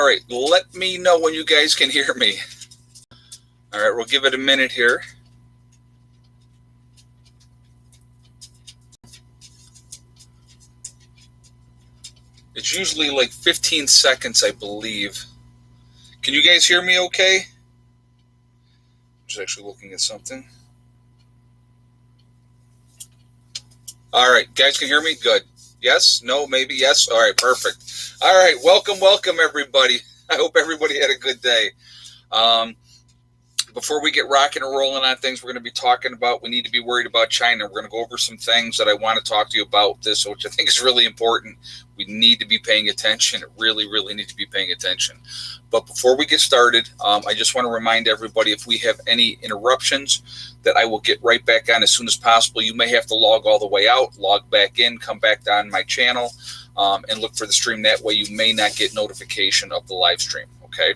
All right, let me know when you guys can hear me. All right, we'll give it a minute here. It's usually like 15 seconds, I believe. Can you guys hear me okay? I'm just actually looking at something. All right, guys can hear me? Good. Yes? No? Maybe? Yes? All right, perfect. All right, welcome, everybody. I hope everybody had a good day. Before we get rocking and rolling on things we're going to be talking about, we need to be worried about China. We're going to go over some things that I want to talk to you about this, which I think is really important. We need to be paying attention. Really, really need to be paying attention. But before we get started, I just want to remind everybody, if we have any interruptions, that I will get right back on as soon as possible. You may have to log all the way out, log back in, come back on my channel, and look for the stream. That way you may not get notification of the live stream, okay?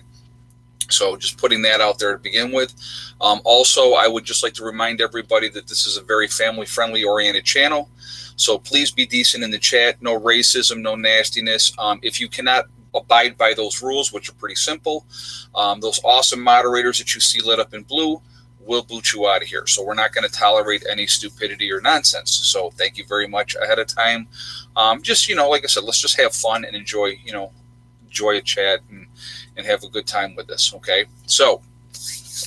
So just putting that out there to begin with. Also, I would just like to remind everybody that this is a very family-friendly oriented channel. So please be decent in the chat. No racism, no nastiness. If you cannot abide by those rules, which are pretty simple, those awesome moderators that you see lit up in blue will boot you out of here. So we're not going to tolerate any stupidity or nonsense. So thank you very much ahead of time. Just, like I said, let's just have fun and enjoy a chat and have a good time with this, okay? So,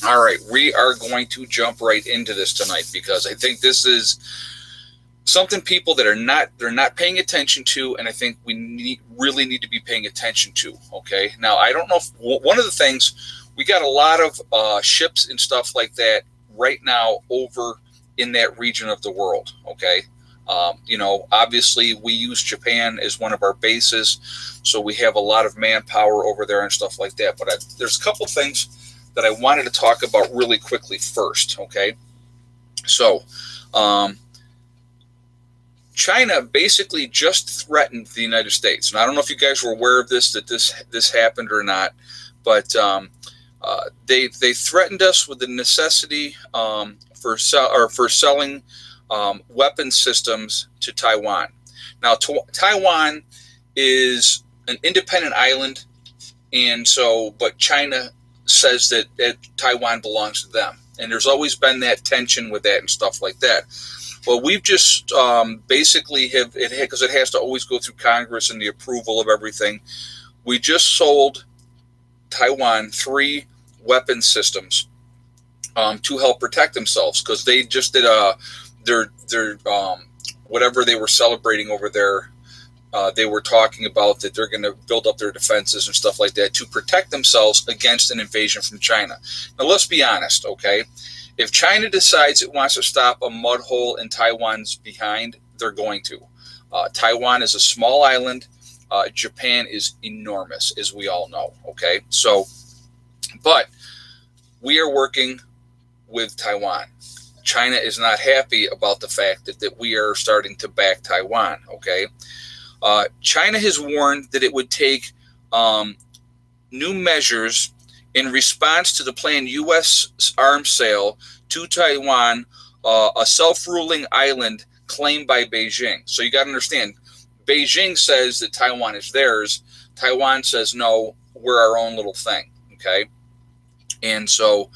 all right, we are going to jump right into this tonight, because I think this is something people that they're not paying attention to, and I think we really need to be paying attention to, okay? Now, I don't know if one of the things, we got a lot of ships and stuff like that right now over in that region of the world, okay? Obviously we use Japan as one of our bases, so we have a lot of manpower over there and stuff like that. But there's a couple things that I wanted to talk about really quickly first, okay? So, China basically just threatened the United States. And I don't know if you guys were aware of this, that this happened or not, but they threatened us with the necessity for selling weapon systems to Taiwan. Now, Taiwan is an independent island, but China says that Taiwan belongs to them, and there's always been that tension with that and stuff like that. Well, we've just basically because it has to always go through Congress and the approval of everything. We just sold Taiwan 3 weapon systems to help protect themselves, because they just did their whatever they were celebrating over there. They were talking about that they're going to build up their defenses and stuff like that to protect themselves against an invasion from China. Now, let's be honest, okay? If China decides it wants to stop a mud hole in Taiwan's behind, they're going to. Taiwan is a small island. Japan is enormous, as we all know, okay? So, but we are working with Taiwan. China is not happy about the fact that we are starting to back Taiwan, okay? China has warned that it would take new measures in response to the planned U.S. arms sale to Taiwan, a self-ruling island claimed by Beijing. So you got to understand, Beijing says that Taiwan is theirs. Taiwan says, no, we're our own little thing, okay? And so,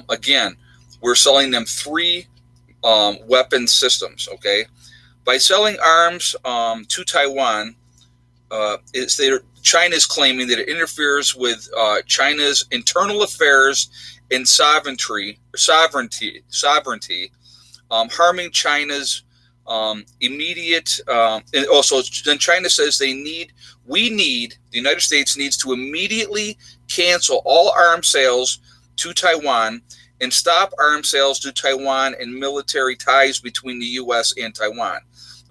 again, we're selling them 3 weapon systems, okay? By selling arms to Taiwan, China is claiming that it interferes with China's internal affairs and sovereignty, harming China's immediate. And also, then China says the United States needs to immediately cancel all arms sales to Taiwan and stop arms sales to Taiwan and military ties between the U.S. and Taiwan.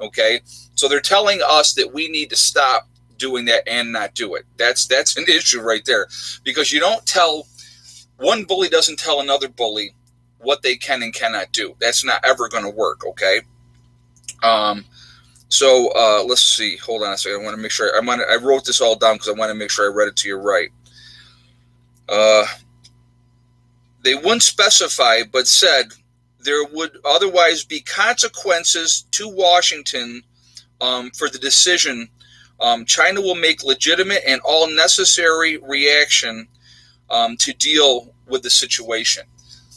Okay, so they're telling us that we need to stop doing that and not do it. That's an issue right there, because one bully doesn't tell another bully what they can and cannot do. That's not ever going to work. Okay. So let's see. Hold on a second. I want to make sure I wrote this all down because I want to make sure I read it to you right. They wouldn't specify, but said there would otherwise be consequences to Washington for the decision China will make legitimate and all necessary reaction to deal with the situation.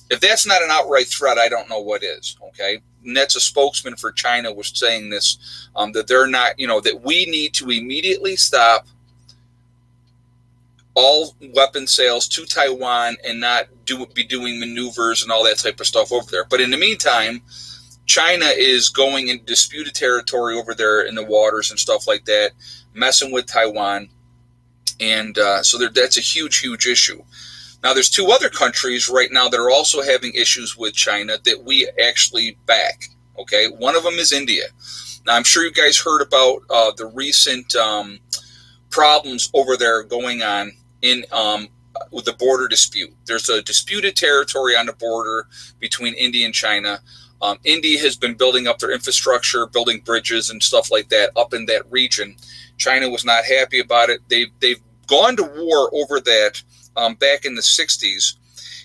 If that's not an outright threat, I don't know what is. Okay, and that's a spokesman for China was saying this, that they're not, that we need to immediately stop all weapon sales to Taiwan and not be doing maneuvers and all that type of stuff over there. But in the meantime, China is going into disputed territory over there in the waters and stuff like that, messing with Taiwan. And so that's a huge, huge issue. Now, there's two other countries right now that are also having issues with China that we actually back. Okay, one of them is India. Now, I'm sure you guys heard about the recent problems over there going on in with the border dispute. There's a disputed territory on the border between India and China. India has been building up their infrastructure, building bridges and stuff like that up in that region. China was not happy about it. They've gone to war over that back in the 60s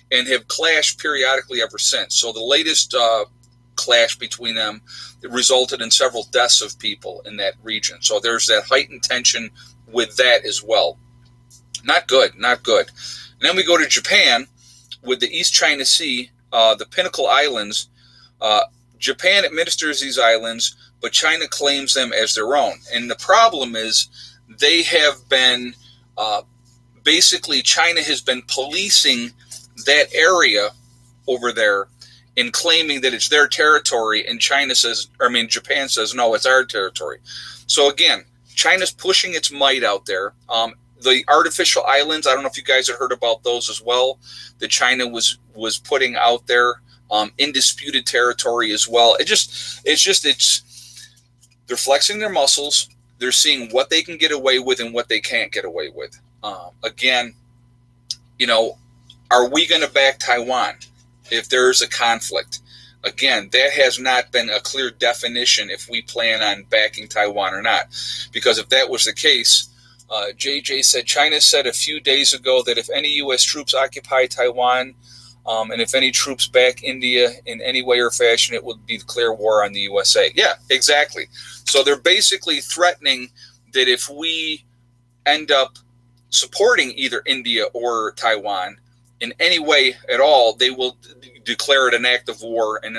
and have clashed periodically ever since. So the latest clash between them resulted in several deaths of people in that region. So there's that heightened tension with that as well. Not good, not good. And then we go to Japan with the East China Sea, the Pinnacle Islands. Japan administers these islands, but China claims them as their own. And the problem is they have been, basically China has been policing that area over there and claiming that it's their territory, and Japan says, no, it's our territory. So again, China's pushing its might out there. The artificial islands, I don't know if you guys have heard about those as well, that China was putting out there in disputed territory as well. They're flexing their muscles. They're seeing what they can get away with and what they can't get away with. Again, are we going to back Taiwan if there's a conflict? Again, that has not been a clear definition if we plan on backing Taiwan or not. Because if that was the case, JJ said, China said a few days ago that if any U.S. troops occupy Taiwan, and if any troops back India in any way or fashion, it would be declare war on the USA. Yeah, exactly. So they're basically threatening that if we end up supporting either India or Taiwan in any way at all, they will declare it an act of war and